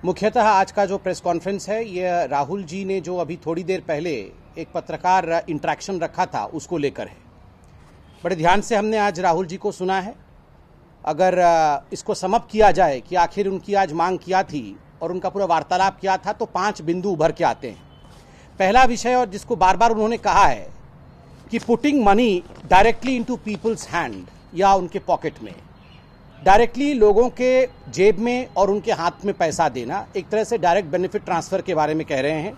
मुख्यतः आज का जो प्रेस कॉन्फ्रेंस है ये राहुल जी ने जो अभी थोड़ी देर पहले एक पत्रकार इंटरेक्शन रखा था उसको लेकर है। बड़े ध्यान से हमने आज राहुल जी को सुना है। अगर इसको समअप किया जाए कि आखिर उनकी आज मांग क्या थी और उनका पूरा वार्तालाप क्या था तो 5 बिंदु उभर के आते हैं। पहला विषय, और जिसको बार बार उन्होंने कहा है कि putting money directly into people's hand या उनके पॉकेट में, डायरेक्टली लोगों के जेब में और उनके हाथ में पैसा देना, एक तरह से डायरेक्ट बेनिफिट ट्रांसफ़र के बारे में कह रहे हैं।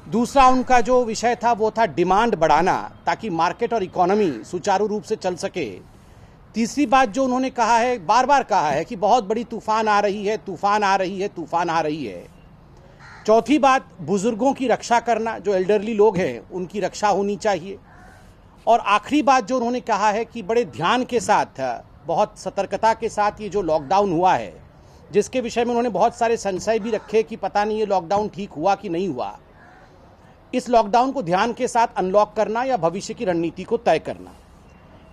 दूसरा उनका जो विषय था वो था डिमांड बढ़ाना ताकि मार्केट और इकोनॉमी सुचारू रूप से चल सके। तीसरी बात जो उन्होंने कहा है, बार बार कहा है कि बहुत बड़ी तूफान आ रही है, तूफान आ रही है, तूफान आ रही है। चौथी बात, बुजुर्गों की रक्षा करना, जो एल्डरली लोग हैं उनकी रक्षा होनी चाहिए। और आखिरी बात जो उन्होंने कहा है कि बड़े ध्यान के साथ, बहुत सतर्कता के साथ ये जो लॉकडाउन हुआ है, जिसके विषय में उन्होंने बहुत सारे संशय भी रखे कि पता नहीं ये लॉकडाउन ठीक हुआ कि नहीं हुआ, इस लॉकडाउन को ध्यान के साथ अनलॉक करना या भविष्य की रणनीति को तय करना,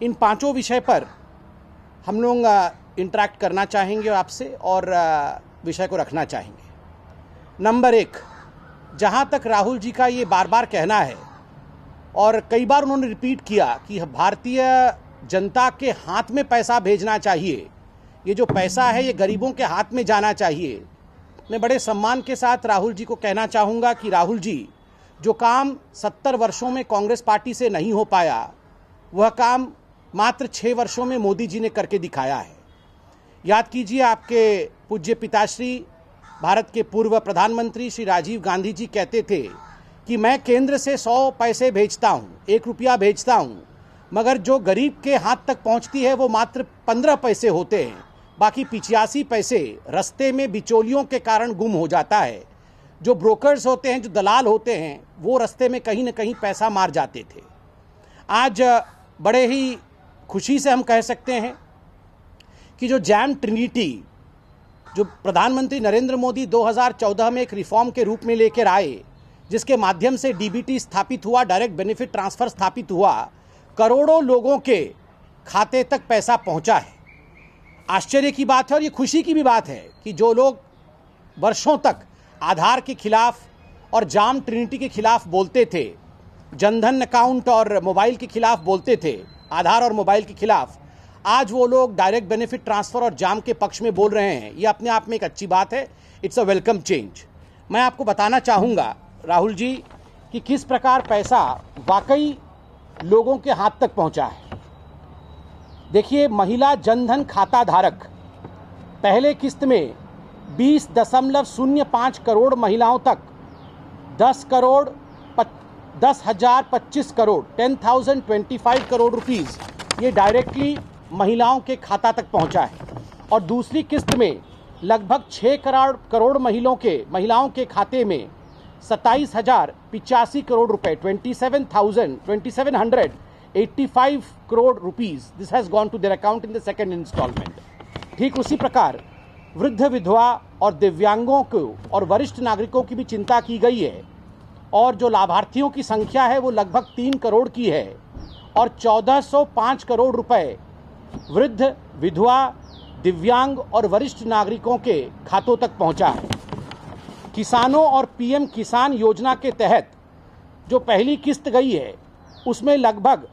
इन 5 विषय पर हम लोग इंटरेक्ट करना चाहेंगे आपसे और विषय को रखना चाहेंगे। नंबर 1, जहाँ तक राहुल जी का ये बार बार कहना है और कई बार उन्होंने रिपीट किया कि भारतीय जनता के हाथ में पैसा भेजना चाहिए, ये जो पैसा है ये गरीबों के हाथ में जाना चाहिए। मैं बड़े सम्मान के साथ राहुल जी को कहना चाहूँगा कि राहुल जी, जो काम 70 वर्षों में कांग्रेस पार्टी से नहीं हो पाया, वह काम मात्र 6 वर्षों में मोदी जी ने करके दिखाया है। याद कीजिए, आपके पूज्य पिताश्री, भारत के पूर्व प्रधानमंत्री श्री राजीव गांधी जी कहते थे कि मैं केंद्र से 100 पैसे भेजता हूँ, 1 रुपया भेजता हूँ, मगर जो गरीब के हाथ तक पहुंचती है वो मात्र 15 पैसे होते हैं, बाकी 85 पैसे रास्ते में बिचौलियों के कारण गुम हो जाता है। जो ब्रोकर्स होते हैं, जो दलाल होते हैं, वो रास्ते में कहीं ना कहीं पैसा मार जाते थे। आज बड़े ही खुशी से हम कह सकते हैं कि जो जैम ट्रिनिटी जो प्रधानमंत्री नरेंद्र मोदी 2014 में एक रिफॉर्म के रूप में लेकर आए, जिसके माध्यम से डीबीटी स्थापित हुआ, डायरेक्ट बेनिफिट ट्रांसफ़र स्थापित हुआ, करोड़ों लोगों के खाते तक पैसा पहुंचा है। आश्चर्य की बात है और ये खुशी की भी बात है कि जो लोग वर्षों तक आधार के खिलाफ और जाम ट्रिनिटी के खिलाफ बोलते थे, जनधन अकाउंट और मोबाइल के खिलाफ बोलते थे, आधार और मोबाइल के खिलाफ, आज वो लोग डायरेक्ट बेनिफिट ट्रांसफ़र और जाम के पक्ष में बोल रहे हैं। ये अपने आप में एक अच्छी बात है। It's a welcome change. मैं आपको बताना चाहूँगा राहुल जी कि किस प्रकार पैसा वाकई लोगों के हाथ तक पहुंचा है। देखिए, महिला जनधन खाता धारक पहले किस्त में 20.05 करोड़ महिलाओं तक 10,025 करोड़ 10,025 करोड़ रुपीस ये डायरेक्टली महिलाओं के खाता तक पहुंचा है। और दूसरी किस्त में लगभग 6 करोड़ महिलाओं के खाते में 27,085 करोड़ रुपए 27,785 crore rupees this has gone to their account in the second instalment. ठीक उसी प्रकार वृद्ध, विधवा और दिव्यांगों को और वरिष्ठ नागरिकों की भी चिंता की गई है और जो लाभार्थियों की संख्या है वो लगभग 3 करोड़ की है और 1405 करोड़ रुपए वृद्ध, विधवा, दिव्यांग और वरिष्ठ नागरिकों के खातों तक पहुंचा है। किसानों और पीएम किसान योजना के तहत जो पहली किस्त गई है उसमें लगभग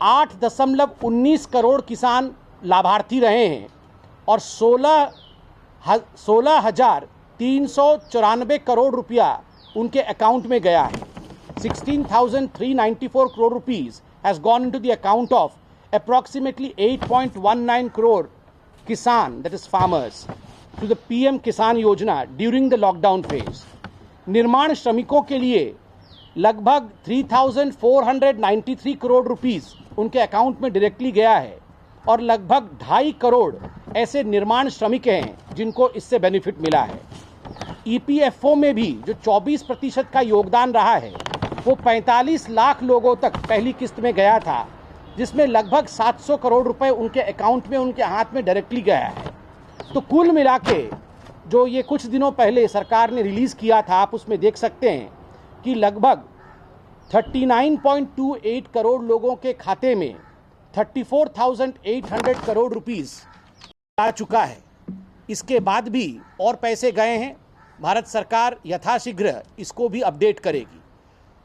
8.19 करोड़ किसान लाभार्थी रहे हैं और 16,394 करोड़ रुपया उनके अकाउंट में गया है। 16,394 crore rupees has gone into the account of approximately 8.19 crore kisan, that is farmers, to the PM किसान योजना ड्यूरिंग द लॉकडाउन फेज। निर्माण श्रमिकों के लिए लगभग 3,493 करोड़ रुपीस उनके अकाउंट में डायरेक्टली गया है और लगभग 2.5 करोड़ ऐसे निर्माण श्रमिक हैं जिनको इससे बेनिफिट मिला है। EPFO में भी जो 24% का योगदान रहा है वो 45 लाख लोगों तक पहली किस्त में गया था, जिसमें लगभग 700 करोड़ रुपए उनके अकाउंट में, उनके हाथ में डायरेक्टली गया है। तो कुल मिला के जो ये कुछ दिनों पहले सरकार ने रिलीज़ किया था, आप उसमें देख सकते हैं कि लगभग 39.28 करोड़ लोगों के खाते में 34,800 करोड़ रुपीस आ चुका है। इसके बाद भी और पैसे गए हैं भारत सरकार यथाशीघ्र इसको भी अपडेट करेगी।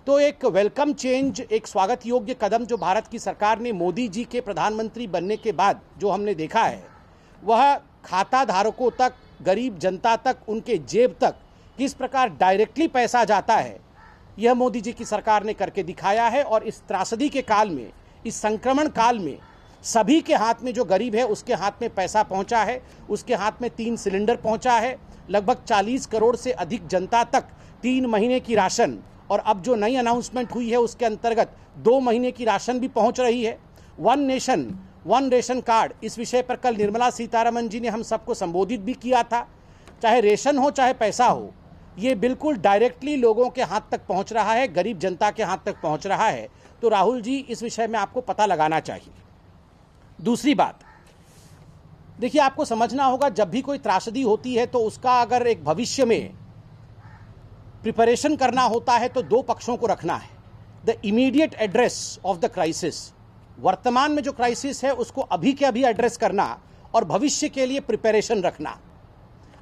तो एक वेलकम चेंज, एक स्वागत योग्य कदम जो भारत की सरकार ने मोदी जी के प्रधानमंत्री बनने के बाद जो हमने देखा है, वह खाता धारकों तक, गरीब जनता तक, उनके जेब तक किस प्रकार डायरेक्टली पैसा जाता है, यह मोदी जी की सरकार ने करके दिखाया है। और इस त्रासदी के काल में, इस संक्रमण काल में सभी के हाथ में, जो गरीब है उसके हाथ में पैसा पहुंचा है, उसके हाथ में 3 सिलेंडर पहुंचा है, लगभग 40 करोड़ से अधिक जनता तक 3 महीने की राशन, और अब जो नई अनाउंसमेंट हुई है उसके अंतर्गत 2 महीने की राशन भी पहुंच रही है। One nation one ration card, इस विषय पर कल निर्मला सीतारमण जी ने हम सबको संबोधित भी किया था। चाहे रेशन हो चाहे पैसा हो, ये बिल्कुल डायरेक्टली लोगों के हाथ तक पहुंच रहा है, गरीब जनता के हाथ तक पहुंच रहा है। तो राहुल जी, इस विषय में आपको पता लगाना चाहिए। दूसरी बात, देखिए, आपको समझना होगा, जब भी कोई त्रासदी होती है तो उसका अगर एक भविष्य में प्रिपरेशन करना होता है तो 2 पक्षों को रखना है। The immediate address of the crisis, वर्तमान में जो क्राइसिस है उसको अभी के अभी एड्रेस करना, और भविष्य के लिए प्रिपरेशन रखना।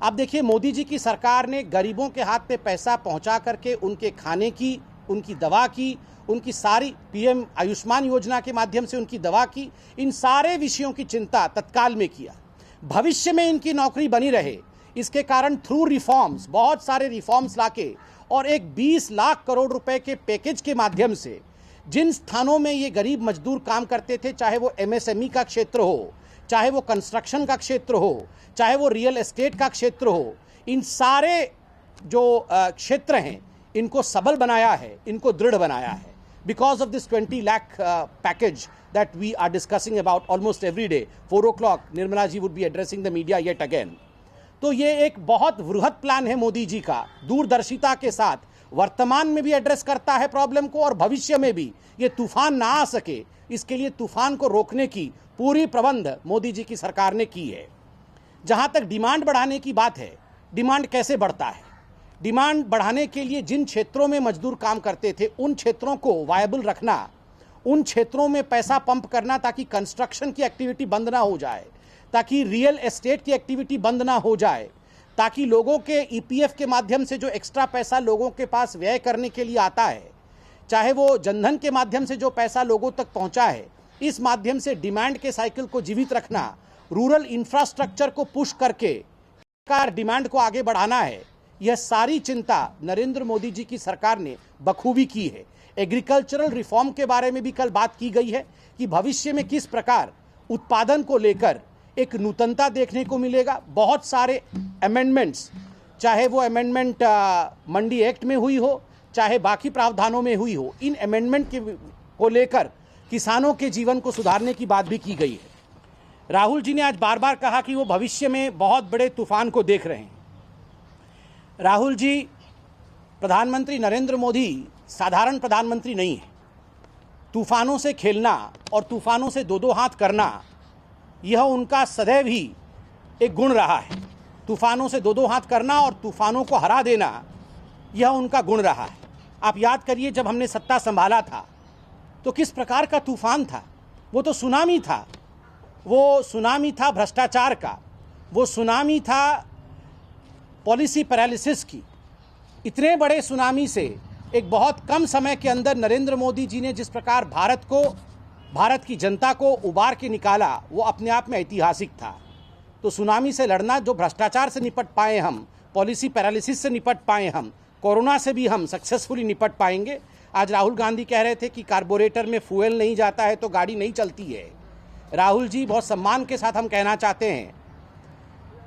आप देखिए, मोदी जी की सरकार ने गरीबों के हाथ में पैसा पहुंचा करके उनके खाने की, उनकी दवा की, उनकी सारी पीएम आयुष्मान योजना के माध्यम से उनकी दवा की, इन सारे विषयों की चिंता तत्काल में किया। भविष्य में इनकी नौकरी बनी रहे, इसके कारण थ्रू रिफॉर्म्स, बहुत सारे रिफॉर्म्स लाके और एक 20 लाख करोड़ रुपए के पैकेज के माध्यम से जिन स्थानों में ये गरीब मजदूर काम करते थे, चाहे वो एमएसएमई का क्षेत्र हो, चाहे वो कंस्ट्रक्शन का क्षेत्र हो, चाहे वो रियल एस्टेट का क्षेत्र हो, इन सारे जो क्षेत्र हैं इनको सबल बनाया है, इनको दृढ़ बनाया है। Because of this 20 lakh package that we are discussing about almost every day, 4 o'clock Nirmala ji would be addressing the media yet again. तो ये एक बहुत वृहद प्लान है मोदी जी का, दूरदर्शिता के साथ वर्तमान में भी एड्रेस करता है प्रॉब्लम को, और भविष्य में भी ये तूफान ना आ सके, इसके लिए तूफान को रोकने की पूरी प्रबंध मोदी जी की सरकार ने की है। जहां तक डिमांड बढ़ाने की बात है, डिमांड कैसे बढ़ता है? डिमांड बढ़ाने के लिए जिन क्षेत्रों में मजदूर काम करते थे उन क्षेत्रों को वायबल रखना, उन क्षेत्रों में पैसा पंप करना ताकि कंस्ट्रक्शन की एक्टिविटी बंद ना हो जाए, ताकि रियल एस्टेट की एक्टिविटी बंद ना हो जाए, ताकि लोगों के ईपीएफ के माध्यम से जो एक्स्ट्रा पैसा लोगों के पास व्यय करने के लिए आता है, चाहे वो जनधन के माध्यम से जो पैसा लोगों तक पहुंचा है, इस माध्यम से डिमांड के साइकिल को जीवित रखना, रूरल इंफ्रास्ट्रक्चर को पुश करके डिमांड को आगे बढ़ाना है। यह सारी चिंता नरेंद्र मोदी जी की सरकार ने बखूबी की है। एग्रीकल्चरल रिफॉर्म के बारे में भी कल बात की गई है कि भविष्य में किस प्रकार उत्पादन को लेकर एक नूतनता देखने को मिलेगा। बहुत सारे अमेंडमेंट्स, चाहे वो अमेंडमेंट मंडी एक्ट में हुई हो, चाहे बाकी प्रावधानों में हुई हो, इन अमेंडमेंट को लेकर किसानों के जीवन को सुधारने की बात भी की गई है। राहुल जी ने आज बार बार कहा कि वो भविष्य में बहुत बड़े तूफान को देख रहे हैं। राहुल जी, प्रधानमंत्री नरेंद्र मोदी साधारण प्रधानमंत्री नहीं है। तूफानों से खेलना और तूफानों से 2-2 हाथ करना, यह उनका सदैव ही एक गुण रहा है। तूफानों से 2-2 हाथ करना और तूफानों को हरा देना, यह उनका गुण रहा है। आप याद करिए, जब हमने सत्ता संभाला था तो किस प्रकार का तूफान था। वो तो सुनामी था, वो सुनामी था भ्रष्टाचार का, वो सुनामी था पॉलिसी पैरालिसिस की। इतने बड़े सुनामी से एक बहुत कम समय के अंदर नरेंद्र मोदी जी ने जिस प्रकार भारत की जनता को उबार के निकाला, वो अपने आप में ऐतिहासिक था। तो सुनामी से लड़ना, जो भ्रष्टाचार से निपट पाए हम, पॉलिसी पैरालिसिस से निपट पाए हम, कोरोना से भी हम सक्सेसफुली निपट पाएंगे। आज राहुल गांधी कह रहे थे कि कार्बोरेटर में फ्यूल नहीं जाता है तो गाड़ी नहीं चलती है। राहुल जी, बहुत सम्मान के साथ हम कहना चाहते हैं,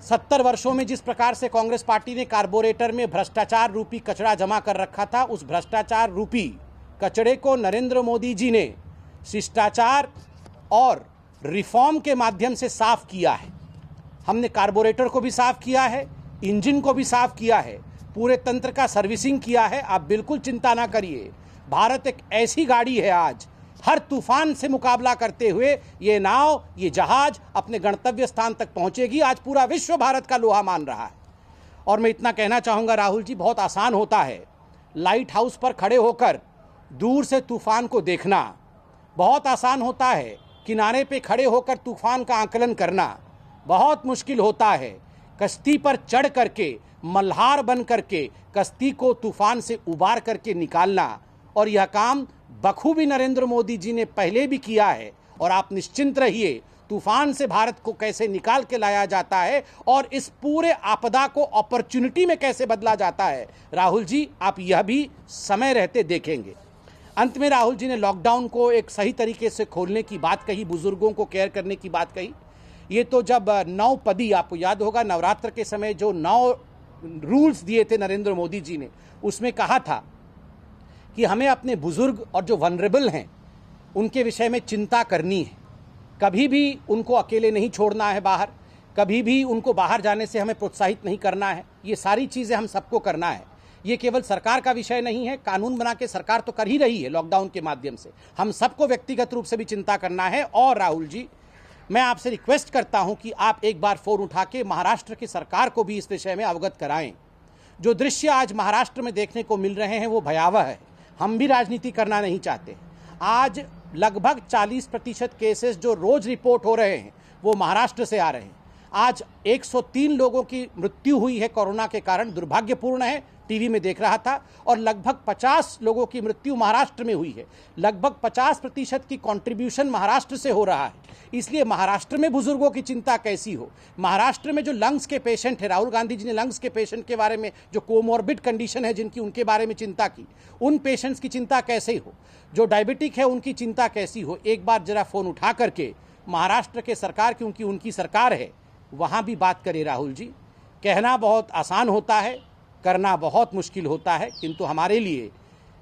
70 वर्षों में जिस प्रकार से कांग्रेस पार्टी ने कार्बोरेटर में भ्रष्टाचार रूपी कचरा जमा कर रखा था, उस भ्रष्टाचार रूपी कचड़े को नरेंद्र मोदी जी ने शिष्टाचार और रिफॉर्म के माध्यम से साफ किया है। हमने कार्बोरेटर को भी साफ किया है, इंजन को भी साफ किया है, पूरे तंत्र का सर्विसिंग किया है। आप बिल्कुल चिंता ना करिए, भारत एक ऐसी गाड़ी है, आज हर तूफान से मुकाबला करते हुए ये नाव, ये जहाज अपने गंतव्य स्थान तक पहुंचेगी। आज पूरा विश्व भारत का लोहा मान रहा है। और मैं इतना कहना चाहूँगा राहुल जी, बहुत आसान होता है लाइट हाउस पर खड़े होकर दूर से तूफान को देखना, बहुत आसान होता है किनारे पे खड़े होकर तूफान का आकलन करना, बहुत मुश्किल होता है कश्ती पर चढ़ करके मल्हार बन करके कश्ती को तूफान से उबार करके निकालना, और यह काम बखूबी नरेंद्र मोदी जी ने पहले भी किया है। और आप निश्चिंत रहिए, तूफान से भारत को कैसे निकाल के लाया जाता है और इस पूरे आपदा को अपॉर्चुनिटी में कैसे बदला जाता है, राहुल जी आप यह भी समय रहते देखेंगे। अंत में राहुल जी ने लॉकडाउन को एक सही तरीके से खोलने की बात कही, बुजुर्गों को केयर करने की बात कही। ये तो जब 9 पदी, आपको याद होगा नवरात्र के समय जो 9 रूल्स दिए थे नरेंद्र मोदी जी ने, उसमें कहा था कि हमें अपने बुजुर्ग और जो वनरेबल हैं उनके विषय में चिंता करनी है। कभी भी उनको अकेले नहीं छोड़ना है बाहर, कभी भी उनको बाहर जाने से हमें प्रोत्साहित नहीं करना है। ये सारी चीज़ें हम सबको करना है। ये केवल सरकार का विषय नहीं है, कानून बना के सरकार तो कर ही रही है लॉकडाउन के माध्यम से, हम सबको व्यक्तिगत रूप से भी चिंता करना है। और राहुल जी मैं आपसे रिक्वेस्ट करता हूं कि आप एक बार फ़ोन उठा के महाराष्ट्र की सरकार को भी इस विषय में अवगत कराएं। जो दृश्य आज महाराष्ट्र में देखने को मिल रहे हैं वो भयावह है। हम भी राजनीति करना नहीं चाहते। आज लगभग 40% केसेस जो रोज रिपोर्ट हो रहे हैं वो महाराष्ट्र से आ रहे हैं। आज 103 लोगों की मृत्यु हुई है कोरोना के कारण, दुर्भाग्यपूर्ण है, टीवी में देख रहा था। और लगभग 50 लोगों की मृत्यु महाराष्ट्र में हुई है। लगभग 50% की कंट्रीब्यूशन महाराष्ट्र से हो रहा है। इसलिए महाराष्ट्र में बुजुर्गों की चिंता कैसी हो, महाराष्ट्र में जो लंग्स के पेशेंट है, राहुल गांधी जी ने लंग्स के पेशेंट के बारे में, जो कोमॉर्बिड कंडीशन है जिनकी, उनके बारे में चिंता की, उन पेशेंट्स की चिंता कैसे हो, जो डायबिटिक है उनकी चिंता कैसी हो। एक बार जरा फ़ोन उठा करके महाराष्ट्र के सरकार, क्योंकि उनकी सरकार है, वहाँ भी बात करें राहुल जी। कहना बहुत आसान होता है, करना बहुत मुश्किल होता है, किंतु हमारे लिए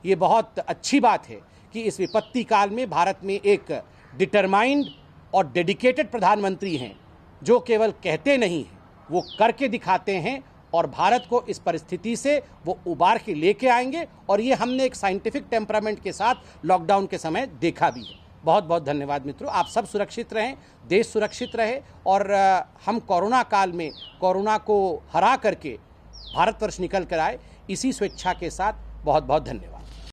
ये बहुत अच्छी बात है कि इस विपत्ति काल में भारत में एक डिटरमाइंड और डेडिकेटेड प्रधानमंत्री हैं जो केवल कहते नहीं हैं, वो करके दिखाते हैं और भारत को इस परिस्थिति से वो उबार के लेके आएंगे। और ये हमने एक साइंटिफिक टेम्परामेंट के साथ लॉकडाउन के समय देखा भी है। बहुत बहुत धन्यवाद मित्रों, आप सब सुरक्षित रहें, देश सुरक्षित रहे और हम कोरोना काल में कोरोना को हरा करके भारतवर्ष निकल कर आए, इसी स्वेच्छा के साथ बहुत बहुत धन्यवाद।